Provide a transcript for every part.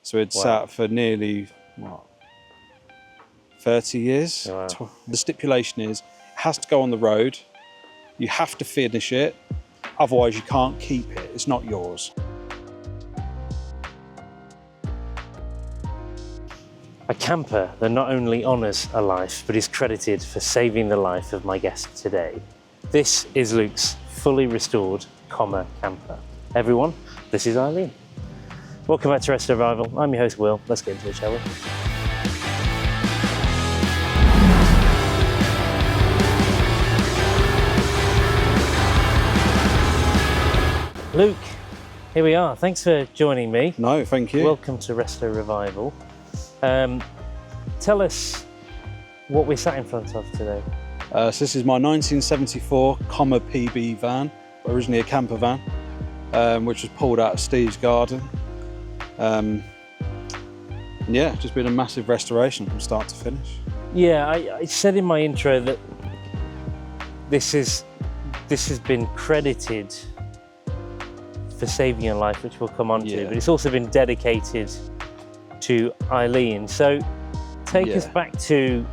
So it sat for nearly, what, 30 years? Wow. The stipulation is, it has to go on the road, you have to finish it, otherwise you can't keep it, it's not yours. A camper that not only honours a life, but is credited for saving the life of my guest today. This is Luke's fully restored Commer camper. Everyone, this is Eileen. Welcome back to Rest Revival. I'm your host, Will. Let's get into it, shall we? Luke, here we are. Thanks for joining me. No, thank you. Welcome to Resto Revival. Tell us what we sat in front of today. So this is my 1974 Commer PB van, originally a camper van, which was pulled out of Steve's garden. And yeah, just been a massive restoration from start to finish. Yeah, I said in my intro that this has been credited for saving your life, which we'll come on to, but it's also been dedicated to Eileen. So take us back to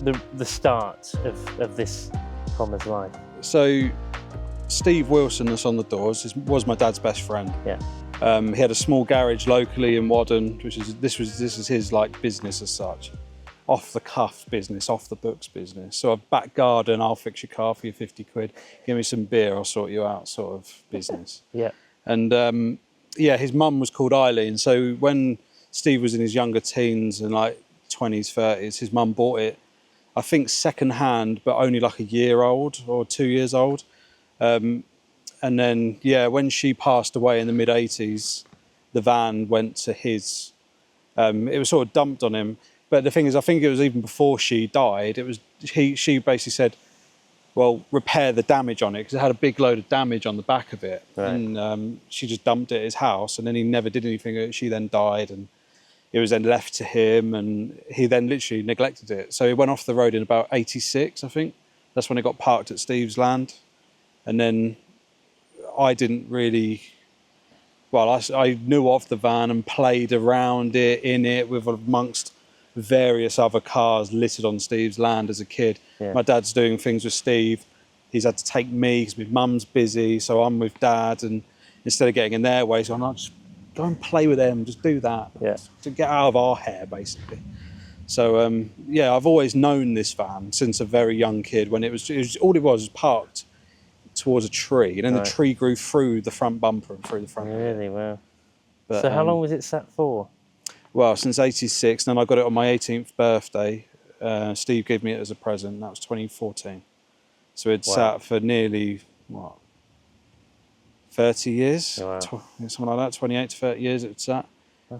the start of this Commer's life. So Steve Wilson, that's on the doors, was my dad's best friend. Yeah. He had a small garage locally in Wadden, this is his like business as such, off the cuff business, off the books business. So a back garden, I'll fix your car for your 50 quid. Give me some beer, I'll sort you out sort of business. Yeah. And yeah, his mum was called Eileen. So when Steve was in his younger teens and like 20s, 30s, his mum bought it, I think second hand, but only like a year old or 2 years old. And then, yeah, when she passed away in the mid-80s, the van went to his. It was sort of dumped on him. But the thing is, I think it was even before she died, she basically said, well, repair the damage on it, because it had a big load of damage on the back of it. Right. And she just dumped it at his house, and then he never did anything. She then died, and it was then left to him, and he then literally neglected it. So it went off the road in about 86, I think. That's when it got parked at Steve's land. And then I didn't really, well, I knew of the van and played around it, in it, with amongst various other cars littered on Steve's land as a kid. Yeah. My dad's doing things with Steve. He's had to take me because my mum's busy, so I'm with dad, and instead of getting in their way, so I'm like, just go and play with them, just do that. Yeah. To get out of our hair, basically. So, yeah, I've always known this van since a very young kid, when it was all it was parked towards a tree, and then the tree grew through the front bumper and through the front. Really? Wow. But, so how long was it sat for? Well, since 86, and then I got it on my 18th birthday. Steve gave me it as a present, that was 2014. So it sat for nearly, what, 30 years? Wow. Something like that, 28 to 30 years it sat.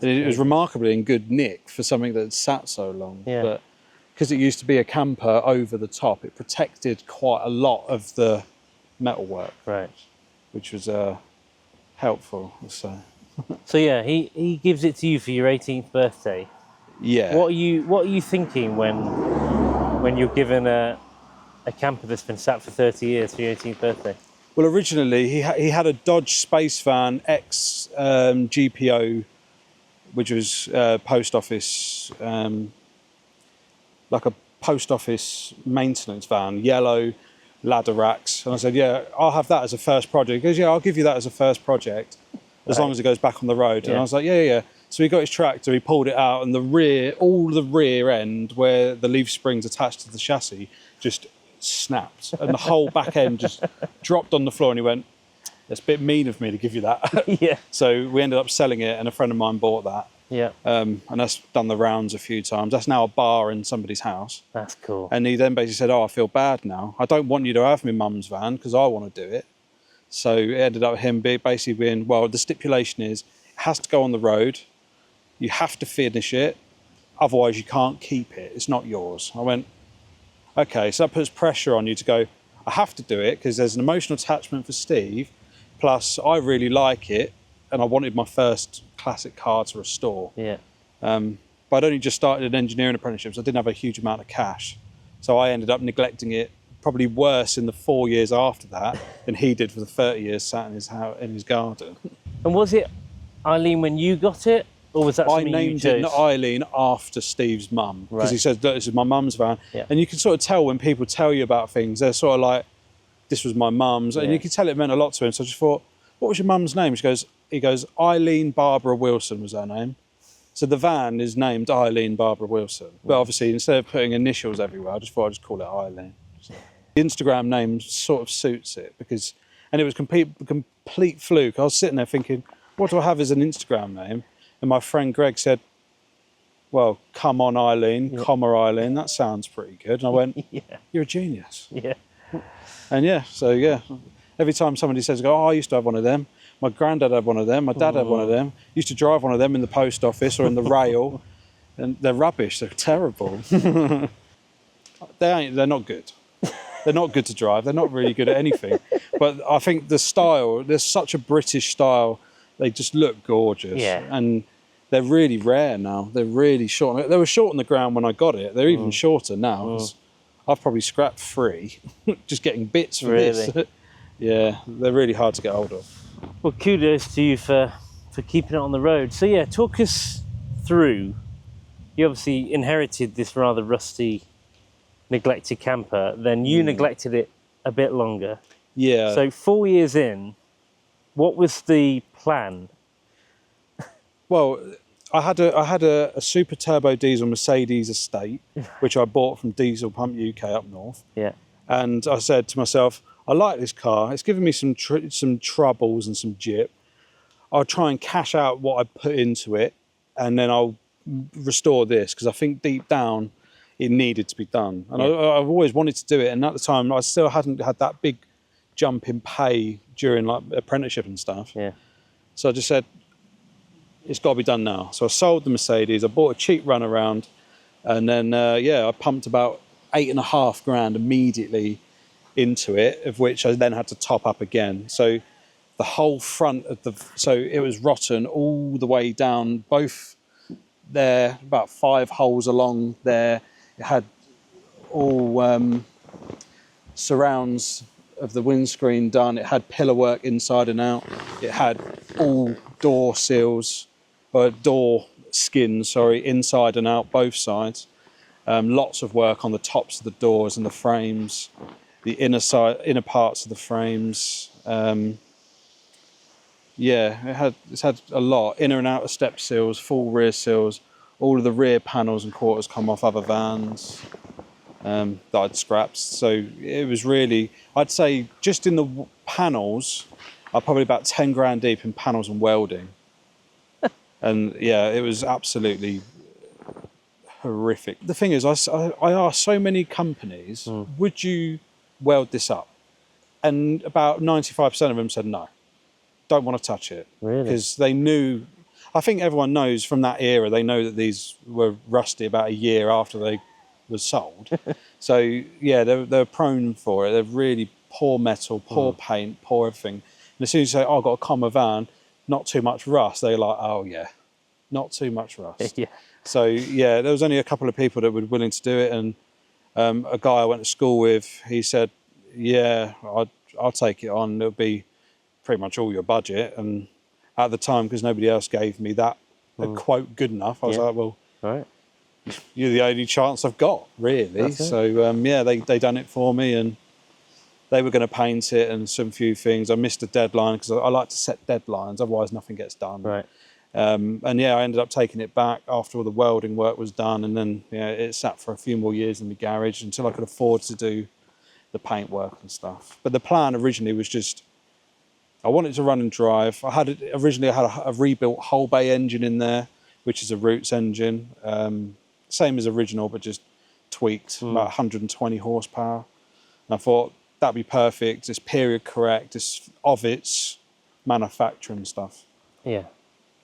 It was remarkably in good nick for something that had sat so long. Yeah. But because it used to be a camper over the top, it protected quite a lot of the metalwork, right, which was helpful. So yeah, he gives it to you for your 18th birthday. Yeah. What are you thinking when you're given a camper that's been sat for 30 years for your 18th birthday? Well, originally he had a Dodge Space Van X GPO, which was post office, like a post office maintenance van, yellow, ladder racks. And I said, yeah, I'll have that as a first project. He goes, yeah, I'll give you that as a first project, as long as it goes back on the road. And I was like, yeah. So he got his tractor, he pulled it out, and all the rear end where the leaf springs attached to the chassis just snapped, and the whole back end just dropped on the floor, and he went, it's a bit mean of me to give you that. Yeah. So we ended up selling it, and a friend of mine bought that. Yeah. And that's done the rounds a few times. That's now a bar in somebody's house. That's cool. And he then basically said, I feel bad now. I don't want you to have my mum's van because I want to do it. So it ended up him basically being, well, the stipulation is it has to go on the road. You have to finish it. Otherwise you can't keep it. It's not yours. I went, okay, so that puts pressure on you to go, I have to do it because there's an emotional attachment for Steve. Plus I really like it. And I wanted my first classic car to restore. Yeah. But I'd only just started an engineering apprenticeship, so I didn't have a huge amount of cash. So I ended up neglecting it, probably worse in the 4 years after that than he did for the 30 years sat in his house, in his garden. And was it, Eileen, when you got it, Or was that I something you named it chose? Eileen after Steve's mum because he Right. says, look, this is my mum's van. Yeah. And you can sort of tell when people tell you about things, they're sort of like, this was my mum's. And Yeah. you could tell it meant a lot to him. So I just thought, what was your mum's name? He goes, Eileen Barbara Wilson was her name. So the van is named Eileen Barbara Wilson. But obviously, instead of putting initials everywhere, I just thought I'd just call it Eileen. So the Instagram name sort of suits it and it was complete fluke. I was sitting there thinking, what do I have as an Instagram name? And my friend Greg said, well, come on Eileen, comma Eileen, that sounds pretty good. And I went, Yeah. you're a genius. Yeah. And every time somebody says, oh, I used to have one of them. My granddad had one of them. My dad had one of them. Used to drive one of them in the post office or in the rail. And they're rubbish. They're terrible. They're not good. They're not good to drive. They're not really good at anything. But I think the style, there's such a British style. They just look gorgeous. Yeah. And they're really rare now. They're really short. They were short on the ground when I got it. They're even shorter now. I've probably scrapped 3 just getting bits for this. Yeah, they're really hard to get hold of. Well, kudos to you for keeping it on the road. So yeah, talk us through. You obviously inherited this rather rusty, neglected camper. Then you neglected it a bit longer. Yeah. So 4 years in, what was the plan? Well, I had a super turbo diesel Mercedes estate, which I bought from Diesel Pump UK up north. Yeah. And I said to myself, I like this car. It's giving me some troubles and some jip. I'll try and cash out what I put into it, and then I'll restore this because I think deep down it needed to be done. And I've always wanted to do it. And at the time, I still hadn't had that big jump in pay during like apprenticeship and stuff. Yeah. So I just said, it's got to be done now. So I sold the Mercedes. I bought a cheap runaround, and then I pumped about $8,500 immediately into it, of which I then had to top up again. So the whole front of it was rotten all the way down, both there, about 5 holes along there. It had all surrounds of the windscreen done. It had pillar work inside and out. It had all door skins, inside and out, both sides. Lots of work on the tops of the doors and the frames, the inner parts of the frames. It's had a lot. Inner and outer step seals, full rear seals. All of the rear panels and quarters come off other vans that I'd scrapped. So it was really, I'd say just in the panels, I'm probably about 10 grand deep in panels and welding. And yeah, it was absolutely horrific. The thing is, I asked so many companies, would you weld this up? And about 95% of them said no, don't want to touch it. Really? Because they knew, I think everyone knows from that era, they know that these were rusty about a year after they were sold. So yeah, they're prone for it. They're really poor metal, poor paint, poor everything. And as soon as you say, oh, I've got a comma van, not too much rust, they're like, oh yeah, not too much rust. Yeah. So yeah, there was only a couple of people that were willing to do it. And a guy I went to school with, he said, yeah, I'll take it on. It'll be pretty much all your budget. And at the time, because nobody else gave me that a quote good enough, I was like, well, Right. you're the only chance I've got, really. That's it. So they done it for me, and they were going to paint it and some few things. I missed a deadline because I like to set deadlines, otherwise nothing gets done. Right. And yeah, I ended up taking it back after all the welding work was done, and then it sat for a few more years in the garage until I could afford to do the paint work and stuff. But the plan originally was just, I wanted to run and drive. I had a rebuilt whole bay engine in there, which is a Roots engine, same as original, but just tweaked, about 120 horsepower. And I thought that'd be perfect. It's period correct. It's of its manufacturing stuff. Yeah.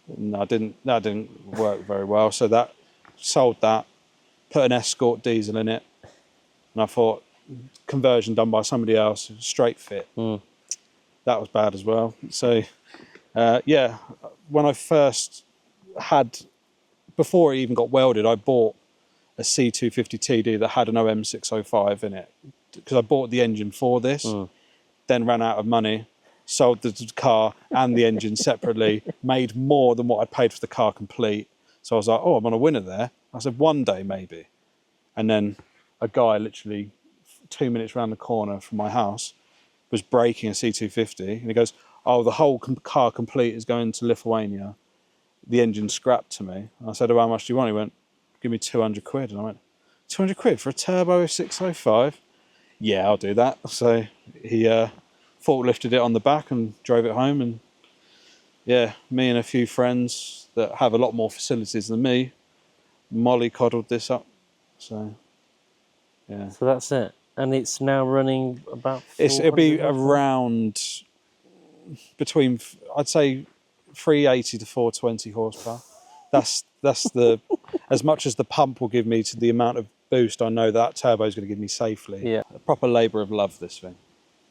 And that didn't work very well. So that sold that, put an Escort diesel in it, and I thought conversion done by somebody else, straight fit. That was bad as well. So when I first before it even got welded, I bought a C250 TD that had an OM605 in it because I bought the engine for this, then ran out of money. sold the car and the engine separately, made more than what I paid for the car complete. So I was like, oh, I'm on a winner there. I said, one day maybe. And then a guy literally 2 minutes around the corner from my house was braking a C250, and he goes, oh, the whole car complete is going to Lithuania. The engine's scrapped to me. I said, oh, how much do you want? He went, give me 200 quid. And I went, 200 quid for a turbo 605? Yeah, I'll do that. So he forklifted it on the back and drove it home. And yeah, me and a few friends that have a lot more facilities than me mollycoddled this up. So yeah. So that's it. And it's now running about. It'll be 400 around between, I'd say, 380 to 420 horsepower. That's the as much as the pump will give me to the amount of boost I know that turbo is going to give me safely. Yeah. A proper labour of love, this thing.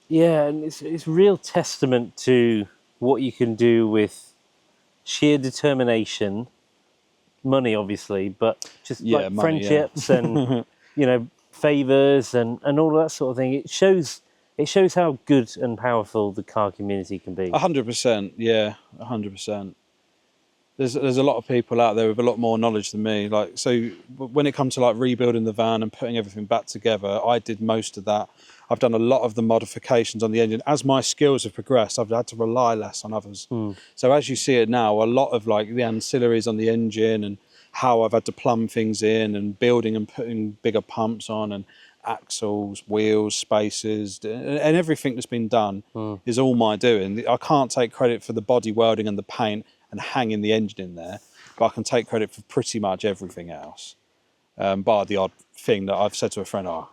Yeah, and it's real testament to what you can do with sheer determination, money obviously, but just like money, friendships and favours and all that sort of thing. It shows how good and powerful the car community can be. 100%, yeah, 100%. There's a lot of people out there with a lot more knowledge than me. Like, so when it comes to like rebuilding the van and putting everything back together, I did most of that. I've done a lot of the modifications on the engine. As my skills have progressed, I've had to rely less on others. So as you see it now, a lot of like the ancillaries on the engine and how I've had to plumb things in and building and putting bigger pumps on and axles, wheels, spacers, and everything that's been done is all my doing. I can't take credit for the body welding and the paint and hanging the engine in there, but I can take credit for pretty much everything else. Bar the odd thing that I've said to a friend, oh,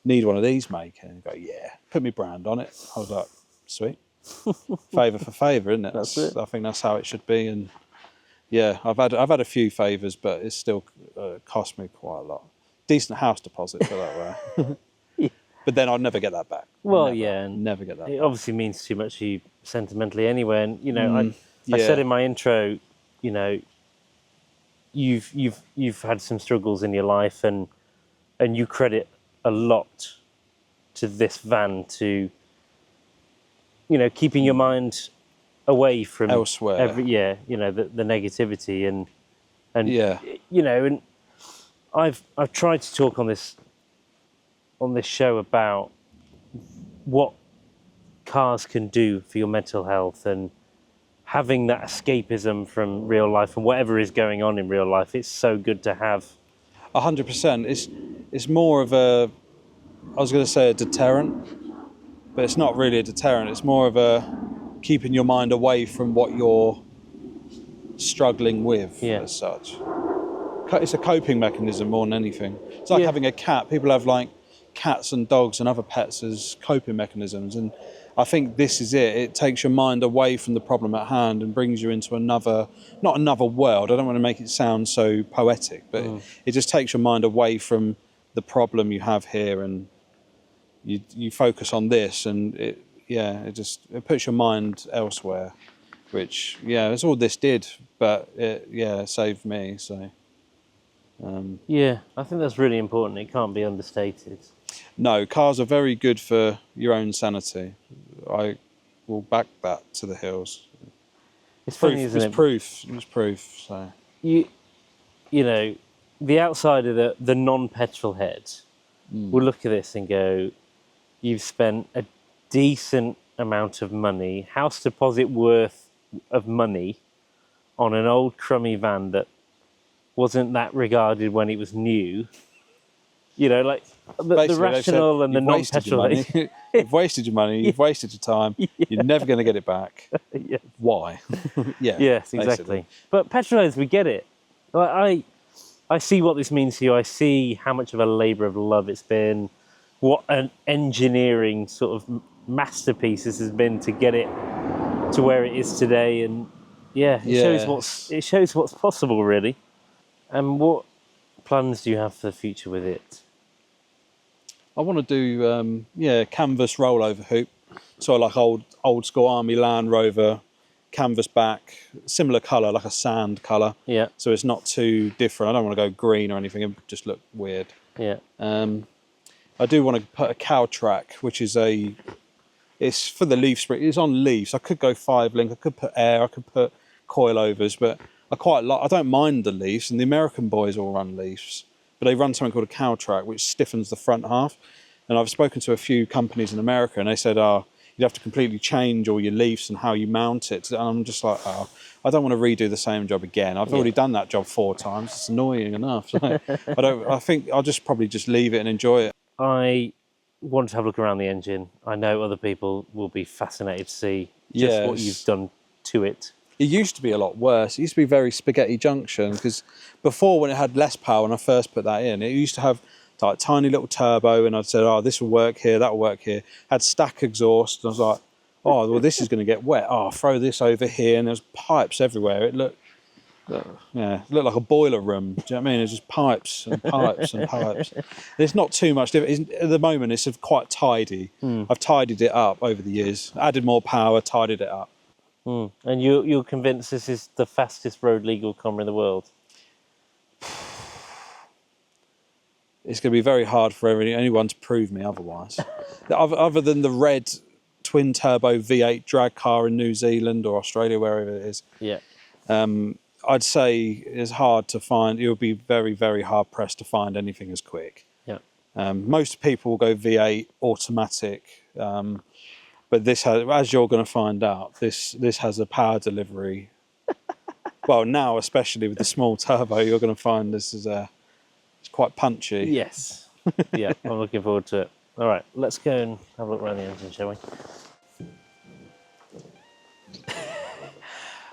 need one of these, mate? And go, yeah, put me brand on it. I was like, sweet. Favour for favour, isn't it? That's it. I think that's how it should be. And yeah, I've had a few favours, but it's still cost me quite a lot. Decent house deposit, put that way. Yeah. But then I'd never get that back. Well, never, yeah, and never get that it back. obviously means too much to you sentimentally anyway. And I said in my intro, you've had some struggles in your life, and you credit a lot to this van to keeping your mind away from elsewhere. The negativity and yeah. And I've tried to talk on this show about what cars can do for your mental health and having that escapism from real life and whatever is going on in real life. It's so good to have. 100%. It's more of a, I was going to say a deterrent, but it's not really a deterrent. It's more of a keeping your mind away from what you're struggling with as such. It's a coping mechanism more than anything. It's like having a cat. People have like cats and dogs and other pets as coping mechanisms, and I think this is it. It takes your mind away from the problem at hand and brings you into not another world. I don't want to make it sound so poetic, but it just takes your mind away from the problem you have here, and you focus on this, and it puts your mind elsewhere, which that's all this did, but it saved me. So I think that's really important. It can't be understated. No, cars are very good for your own sanity. I will back that to the hills. It's funny, isn't it? It's proof. So the outsider, the non-petrol head, will look at this and go, "You've spent a decent amount of money, house deposit worth of money, on an old crummy van that wasn't that regarded when it was new." The rational and the non-petrol. You've wasted your money. You've wasted your time. You're never going to get it back. Why? Yes, exactly. But petrol heads, we get it. I see what this means to you. I see how much of a labour of love it's been. What an engineering sort of masterpiece this has been to get it to where it is today. And it shows what's possible, really. And what plans do you have for the future with it? I want to do canvas rollover hoop, sort of like old school Army Land Rover, canvas back, similar colour, like a sand colour. Yeah. So it's not too different. I don't want to go green or anything; it would just look weird. Yeah. I do want to put a cow track, which is a It's for the leaf spring. It's on leaves. I could go 5-link. I could put air. I could put coilovers, but I don't mind the leaves. And the American boys all run leaves, but they run something called a cow track, which stiffens the front half. And I've spoken to a few companies in America, and they said, you'd have to completely change all your leaves and how you mount it. And I'm just like, I don't want to redo the same job again. I've already done that job 4 times. It's annoying enough. So I think I'll probably just leave it and enjoy it. I want to have a look around the engine. I know other people will be fascinated to see just what you've done to it. It used to be a lot worse. It used to be very spaghetti junction, because before, when it had less power, when I first put that in, it used to have like tiny little turbo, and I'd said, this will work here, that will work here. Had stack exhaust, and I was like, well, this is going to get wet. I'll throw this over here, and there's pipes everywhere. It looked like a boiler room. Do you know what I mean? It's just pipes and pipes and pipes. There's not too much different. At the moment, it's quite tidy. I've tidied it up over the years, added more power, tidied it up. And you're convinced this is the fastest road legal Comber in the world? It's going to be very hard for anyone to prove me otherwise. Other than the red twin turbo V8 drag car in New Zealand or Australia, wherever it is. Yeah. I'd say it's hard to find. You'll be very, very hard pressed to find anything as quick. Yeah. Most people will go V8 automatic, but this has, as you're going to find out, this has a power delivery. Well, now especially with the small turbo, you're going to find this is it's quite punchy. Yes. Yeah, I'm looking forward to it. All right, let's go and have a look around the engine, shall we?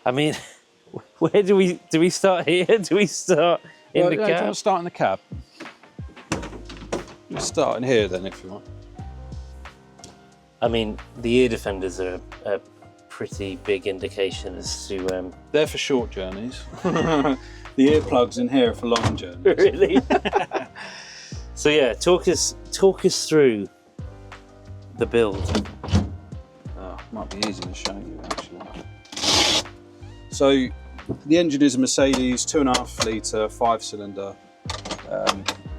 I mean, where do we start here? Do we start in the cab? Do you want to start in the cab? We'll start in here then, if you want. I mean, the ear defenders are a pretty big indication as to... They're for short journeys. The earplugs in here are for long journeys. Really? So yeah, talk us through the build. Might be easy to show you actually. So the engine is a Mercedes 2.5 litre 5-cylinder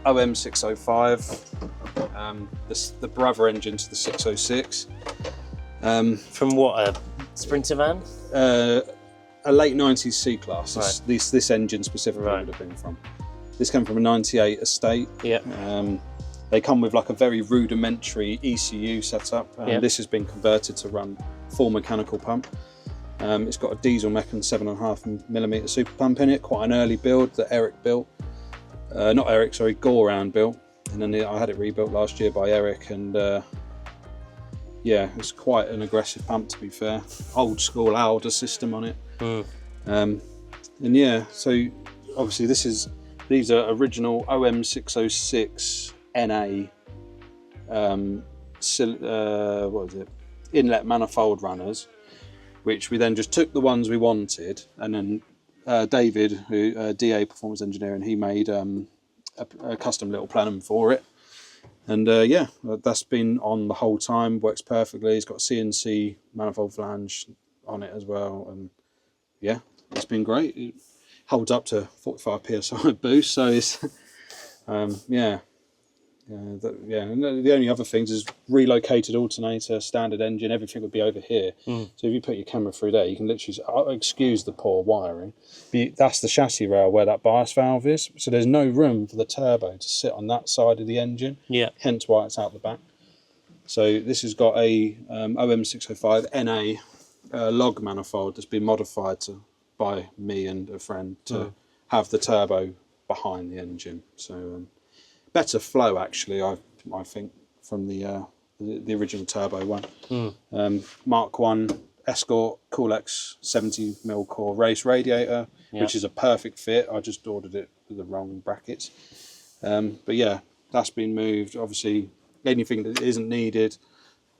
OM605. The brother engine to the 606. From what, a Sprinter van? A late 90s C-Class. Right. This engine specifically would have been from. This came from a 98 estate. Yeah. They come with like a very rudimentary ECU setup. This has been converted to run full mechanical pump. It's got a diesel Mechan 7.5mm super pump in it. Quite an early build that Eric built. Goran built. And then I had it rebuilt last year by Eric, and it's quite an aggressive pump, to be fair. Old school Alder system on it. So obviously these are original OM606 NA inlet manifold runners, which we then just took the ones we wanted, and then David, who DA Performance Engineering, he made a custom little plenum for it, and that's been on the whole time. Works perfectly. It's got CNC manifold flange on it as well, and it's been great. It holds up to 45 psi boost, so it's and the only other things is relocated alternator, standard engine, everything would be over here. So if you put your camera through there, you can literally, excuse the poor wiring, that's the chassis rail where that bias valve is. So there's no room for the turbo to sit on that side of the engine. Yeah. Hence why it's out the back. So this has got a OM605 NA log manifold that's been modified by me and a friend to have the turbo behind the engine. So better flow actually, I think, from the original turbo one. Mark 1 Escort Coolx 70mm core race radiator, which is a perfect fit. I just ordered it with the wrong brackets. But yeah, that's been moved. Obviously, anything that isn't needed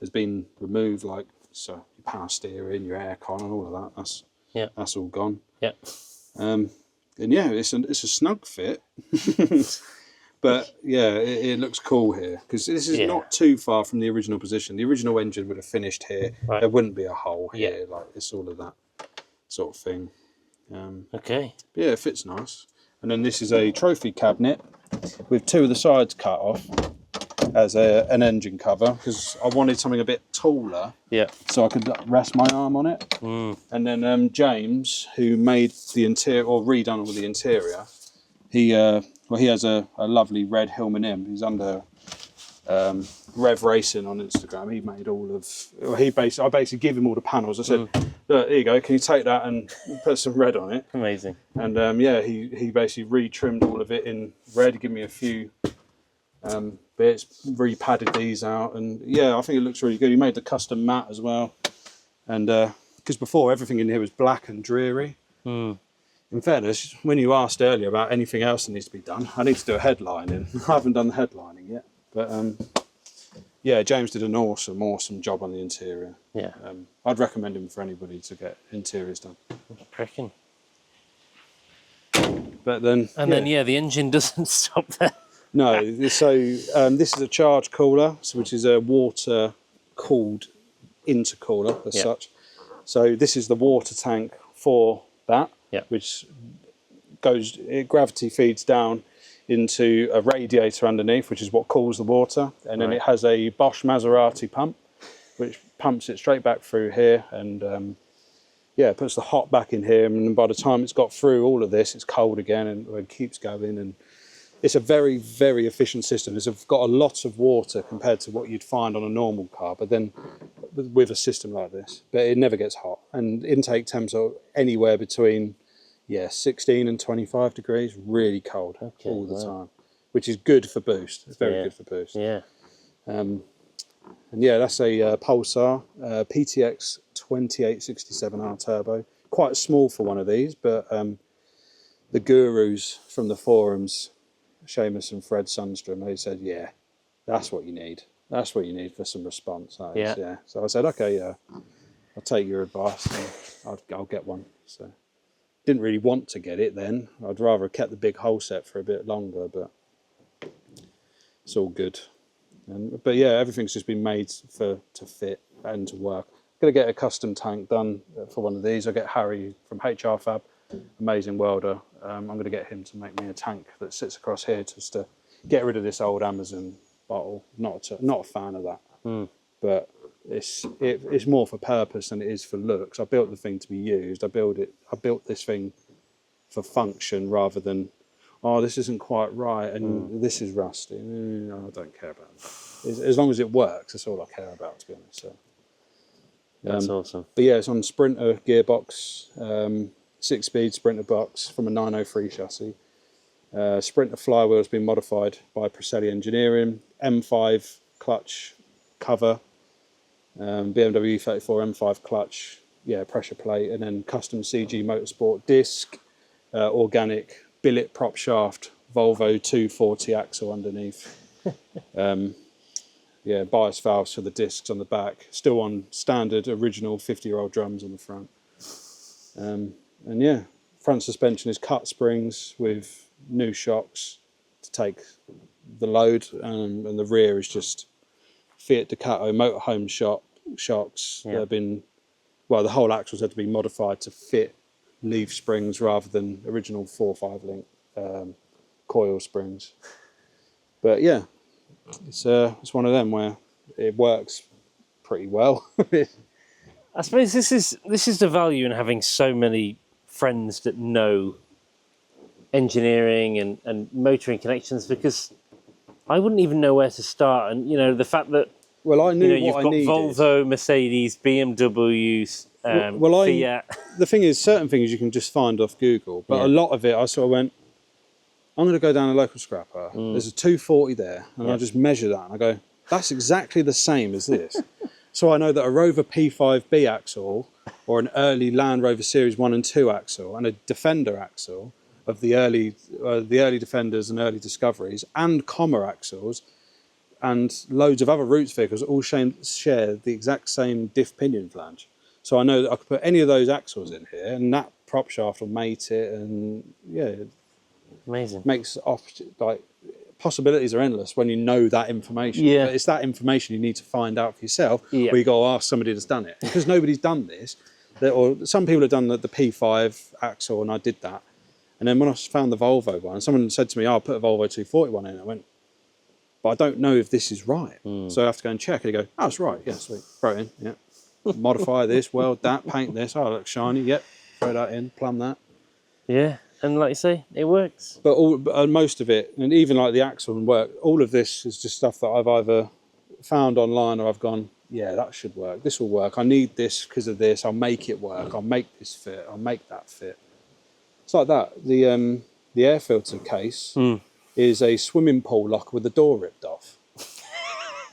has been removed, like your power steering, your aircon, and all of that. That's all gone. Yeah. And it's a snug fit. But yeah, it looks cool here, because this is not too far from the original position. The original engine would have finished here. There wouldn't be a hole here. Like, it's all of that sort of thing. Okay. Yeah, it fits nice. And then this is a trophy cabinet with 2 of the sides cut off. as an engine cover because I wanted something a bit taller. Yeah. So I could rest my arm on it. And then James, who made the interior or redone all the interior, he has a lovely red Hillman Imp. He's under Rev Racing on Instagram. He made all of. I basically give him all the panels. I said, "Look, here you go. Can you take that and put some red on it?" Amazing. And he basically retrimmed all of it in red. Give me a few bits, re-padded these out, and yeah, I think it looks really good. He made the custom mat as well, and because before everything in here was black and dreary. In fairness, when you asked earlier about anything else that needs to be done, I need to do a headlining. I haven't done the headlining yet, but yeah, James did an awesome job on the interior. Yeah, I'd recommend him for anybody to get interiors done. Cracking. But then, then the engine doesn't stop there. No, so this is a charge cooler, which is a water-cooled intercooler as such. So this is the water tank for that, which gravity feeds down into a radiator underneath, which is what cools the water, and then it has a Bosch Maserati pump, which pumps it straight back through here, and puts the hot back in here, and by the time it's got through all of this, it's cold again, and it keeps going, and it's a very, very efficient system. It's got a lot of water compared to what you'd find on a normal car, but then with a system like this, but it never gets hot, and intake temps are anywhere between 16 and 25 degrees, really cold all the time, which is good for boost. It's very good for boost. And that's a Pulsar PTX 2867R turbo, quite small for one of these, but the gurus from the forums, Seamus and Fred Sundstrom, they said, yeah, that's what you need. That's what you need for some response. So I said, okay, I'll take your advice and I'll get one. So didn't really want to get it then. I'd rather have kept the big whole set for a bit longer, but it's all good. But yeah, everything's just been made to fit and to work. I'm going to get a custom tank done for one of these. I'll get Harry from HR Fab, amazing welder. I'm going to get him to make me a tank that sits across here just to get rid of this old Amazon bottle. Not a fan of that, but it's more for purpose than it is for looks. I built the thing to be used. I built this thing for function rather than, oh, this isn't quite right and this is rusty. No, I don't care about that. As long as it works, that's all I care about, to be honest. So, that's awesome. But yeah, it's on Sprinter gearbox, 6-speed Sprinter box from a 903 chassis. Sprinter flywheel has been modified by Preselli Engineering. M5 clutch cover, BMW E34 M5 clutch, pressure plate, and then custom CG Motorsport disc, organic billet prop shaft, Volvo 240 axle underneath. Bias valves for the discs on the back, still on standard original 50-year-old drums on the front. Front suspension is cut springs with new shocks to take the load, and the rear is just Fiat Ducato motorhome shocks. They've been, the whole axles had to be modified to fit leaf springs rather than original 4-5 link coil springs. But yeah, it's one of them where it works pretty well. I suppose this is the value in having so many friends that know engineering and motoring connections, because I wouldn't even know where to start. And the fact that I knew you've got Volvo, Mercedes, BMW, Fiat. The thing is, certain things you can just find off Google, but a lot of it I sort of went, I'm going to go down a local scrapper. There's a 240 there, and I just measure that, and I go, that's exactly the same as this. So I know that a Rover P5B axle, or an early Land Rover Series 1 and 2 axle, and a Defender axle of the early Defenders and early Discoveries, and Commer axles, and loads of other Roots vehicles all share the exact same diff pinion flange. So I know that I could put any of those axles in here, and that prop shaft will mate it, and amazing. Makes possibilities are endless when you know that information. Yeah. But it's that information you need to find out for yourself, where you go ask somebody that's done it, because nobody's done this. Or some people have done the P5 axle, and I did that. And then when I found the Volvo one, someone said to me, I'll put a Volvo 241 in. I went, but I don't know if this is right. So I have to go and check. And they go, oh, it's right. Yeah, sweet. Throw it in. Yeah. Modify this, weld that, paint this. Oh, it looks shiny. Yep. Throw that in, plumb that. Yeah, and like you say, it works. But most of it, and even like the axle and work, all of this is just stuff that I've either found online or I've gone, yeah, that should work. This will work. I need this because of this. I'll make it work. I'll make this fit. I'll make that fit. It's like that. The air filter case is a swimming pool locker with the door ripped off.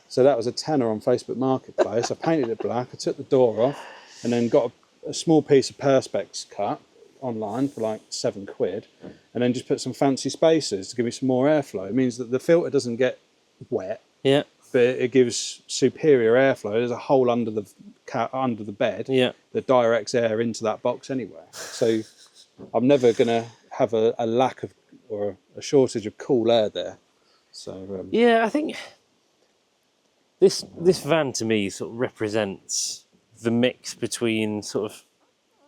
So that was a tenner on Facebook Marketplace. I painted it black. I took the door off and then got a small piece of Perspex cut online for like £7, and then just put some fancy spacers to give me some more airflow. It means that the filter doesn't get wet, but it gives superior airflow. There's a hole under the bed that directs air into that box anyway. So I'm never going to have a lack of or a shortage of cool air there. So yeah, I think this van to me sort of represents the mix between sort of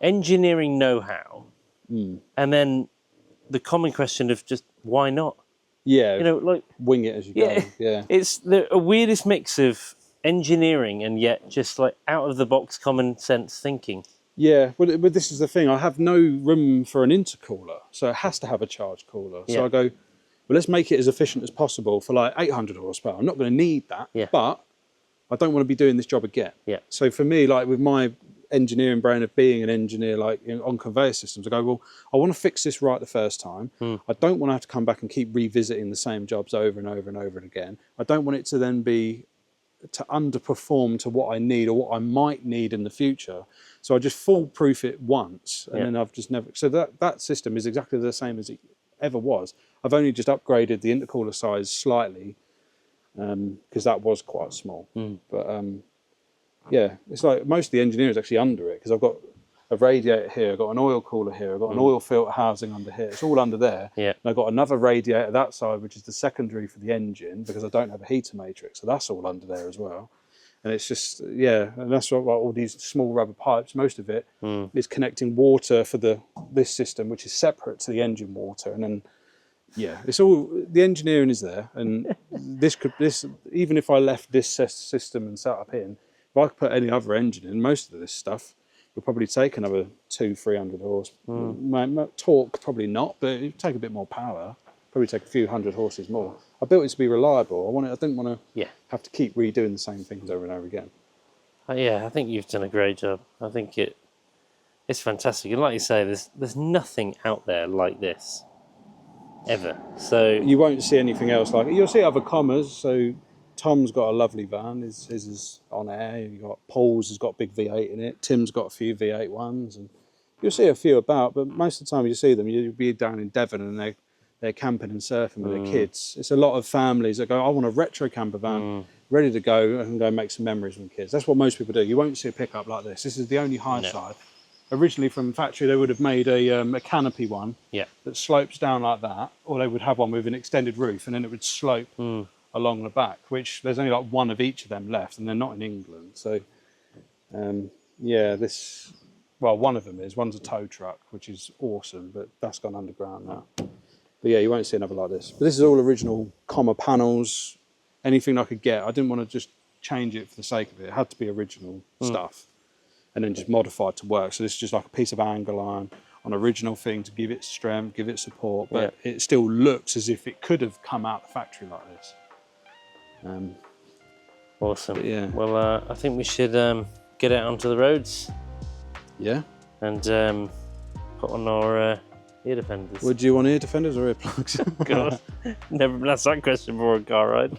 engineering know-how and then the common question of just why not? Yeah, you know, like wing it as you go. Yeah, it's the weirdest mix of engineering and yet just like out of the box common sense thinking. Yeah, but this is the thing. I have no room for an intercooler, so it has to have a charge cooler. So I go, well, let's make it as efficient as possible for like 800 horsepower. I'm not going to need that, but I don't want to be doing this job again. Yeah. So for me, like with my engineering brain of being an engineer, like on conveyor systems, I go, well, I want to fix this right the first time. I don't want to have to come back and keep revisiting the same jobs over and over and over and again. I don't want it to then be to underperform to what I need or what I might need in the future. So I just foolproof it once, and then I've just never. So that system is exactly the same as it ever was. I've only just upgraded the intercooler size slightly because that was quite small. But yeah, it's like most of the engineering is actually under it because I've got a radiator here, I've got an oil cooler here, I've got an oil filter housing under here. It's all under there. Yeah. And I've got another radiator that side, which is the secondary for the engine because I don't have a heater matrix, so that's all under there as well. And it's just, yeah, and that's what all these small rubber pipes, most of it is connecting water for this system, which is separate to the engine water. And then, yeah, it's all, the engineering is there. And this even if I left this system and set up in, if I could put any other engine in, most of this stuff would probably take another 200-300 horse. Torque, probably not, but it'd take a bit more power. Probably take a few hundred horses more. I built it to be reliable. I didn't want to have to keep redoing the same things over and over again. Yeah, I think you've done a great job. I think it's fantastic. And like you say, there's nothing out there like this ever. So you won't see anything else like it. You'll see other commas. So Tom's got a lovely van. His is on air. You got Paul's has got a big V8 in it. Tim's got a few V8 ones, and you'll see a few about. But most of the time you see them, you'll be down in Devon and they're camping and surfing with their kids. It's a lot of families that go, I want a retro camper van, ready to go and go make some memories with kids. That's what most people do. You won't see a pickup like this. This is the only high side. Originally from factory, they would have made a canopy one that slopes down like that, or they would have one with an extended roof, and then it would slope along the back, which there's only like one of each of them left, and they're not in England. So, yeah, one of them is. One's a tow truck, which is awesome, but that's gone underground now. But yeah, you won't see another like this. But this is all original comma panels, anything I could get. I didn't want to just change it for the sake of it. It had to be original stuff and then just modified to work. So this is just like a piece of angle iron on original thing to give it strength, give it support, but it still looks as if it could have come out the factory like this. Awesome. But yeah. Well, I think we should get out onto the roads. Yeah. And put on our ear defenders. Would you want ear defenders or earplugs? God, never been asked that question before a car ride.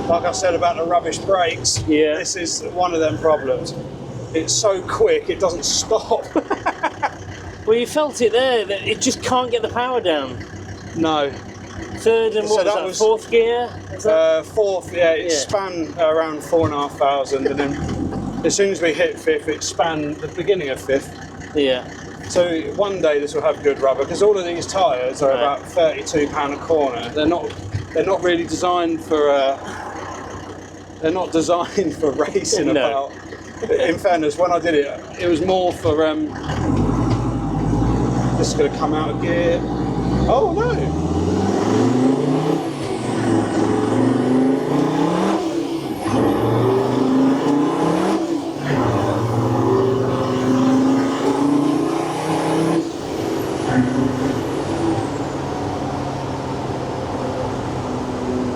Like I said about the rubbish brakes, this is one of them problems. It's so quick, it doesn't stop. Well, you felt it there, that it just can't get the power down. No. Third and what was that, fourth gear? Fourth, it span around 4,500, and then as soon as we hit fifth, it span the beginning of fifth. Yeah. So one day this will have good rubber, because all of these tyres are about £32 a corner. They're not really designed for they're not designed for racing about. In fairness, when I did it, it was more for this is going to come out of gear. Oh no!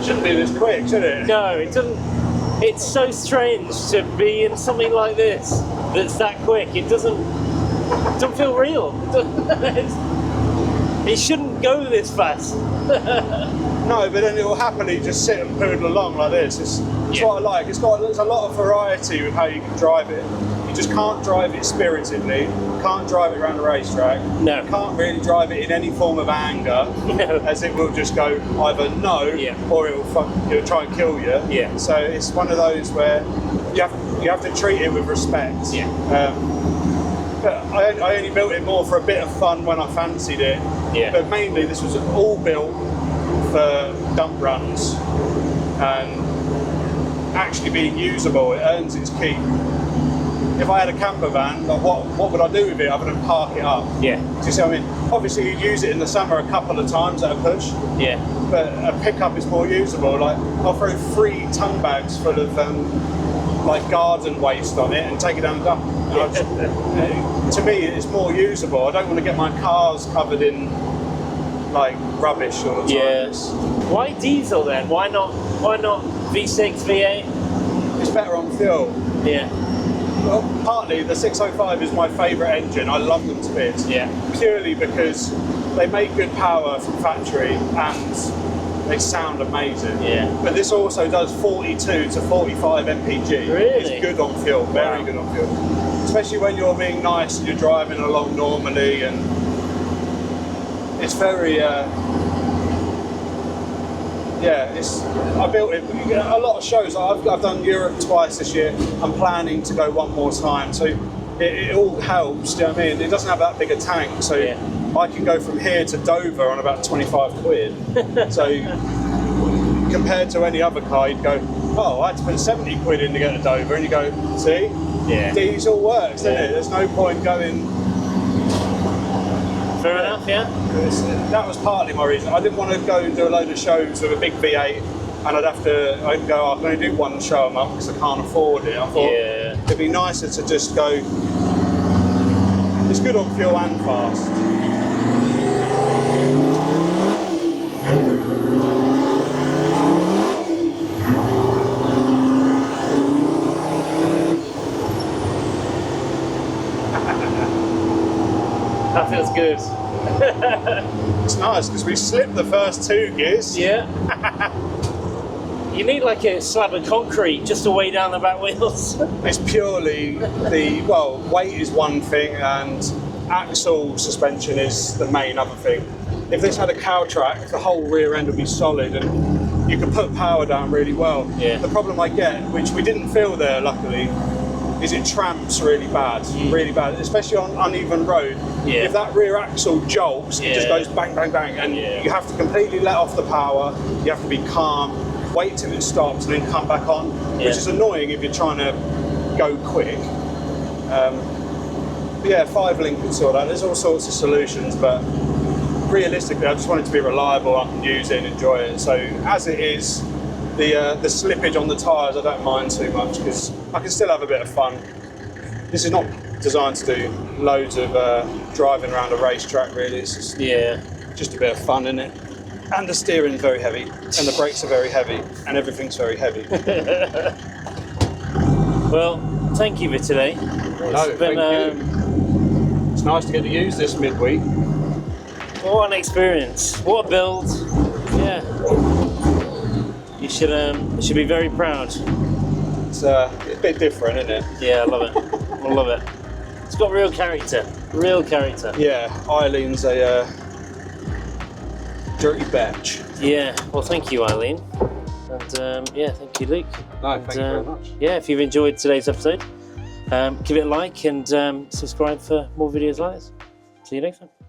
Shouldn't be this quick, should it? No, it doesn't. It's so strange to be in something like this that's that quick. It doesn't feel real. It shouldn't go this fast. No, but then it will happily just sit and poodle along like this. It's what I like. There's a lot of variety with how you can drive it. You just can't drive it spiritedly. You can't drive it around a racetrack. No. You can't really drive it in any form of anger, as it will just go either no or it'll try and kill you. Yeah. So it's one of those where you have to treat it with respect. Yeah. But I only built it more for a bit of fun when I fancied it. Yeah. But mainly this was all built for dump runs and actually being usable. It earns its keep. If I had a camper van, like what would I do with it other than park it up? Yeah. Do you see what I mean? Obviously you'd use it in the summer a couple of times at a push. Yeah. But a pickup is more usable. Like I'll throw 3 ton bags full of like garden waste on it and take it down the dump. To me, it's more usable. I don't want to get my cars covered in like rubbish all the time. Yes. Why diesel then? Why not V6, V8? It's better on fuel. Yeah. Well, partly the 605 is my favourite engine. I love them to bits. Yeah. Purely because they make good power from factory and they sound amazing. Yeah. But this also does 42 to 45 mpg. Really? It's good on fuel. Very good on fuel. Especially when you're being nice and you're driving along normally, and it's very. I built it. A lot of shows. I've done Europe twice this year. I'm planning to go one more time. So it all helps. Do you know what I mean? It doesn't have that big a tank, so I can go from here to Dover on about 25 quid. So compared to any other car, you'd go, oh, I had to put 70 quid in to get to Dover, and you go, see, diesel works, doesn't it? There's no point going. Fair enough, yeah. That was partly my reason. I didn't want to go and do a load of shows with a big V8, and I'd go, I can only do one show a month because I can't afford it. I thought it'd be nicer to just go. It's good on fuel and fast. That feels good. It's nice because we slipped the first 2 gears. Yeah. You need like a slab of concrete just to weigh down the back wheels. It's purely weight is one thing and axle suspension is the main other thing. If this had a cow track, the whole rear end would be solid and you could put power down really well. Yeah. The problem I get, which we didn't feel there luckily, is it tramps really bad, especially on uneven road. Yeah. If that rear axle jolts, it just goes bang, bang, bang, and you have to completely let off the power, you have to be calm, wait till it stops and then come back on, which is annoying if you're trying to go quick. But yeah, 5-link and sort that. There's all sorts of solutions, but realistically, I just want it to be reliable, I can use it and enjoy it. So as it is, the slippage on the tyres I don't mind too much because I can still have a bit of fun. This is not designed to do loads of driving around a racetrack really, it's just a bit of fun in it. And the steering's very heavy and the brakes are very heavy and everything's very heavy. Well, thank you for today. Thank you. It's nice to get to use this midweek. What an experience, what a build. Yeah. You should be very proud. It's a bit different, isn't it? Yeah, I love it. I love it. It's got real character. Real character. Yeah, Eileen's a dirty batch. Yeah. Well, thank you, Eileen. And thank you, Luke. No, thank you very much. Yeah, if you've enjoyed today's episode, give it a like and subscribe for more videos like this. See you next time.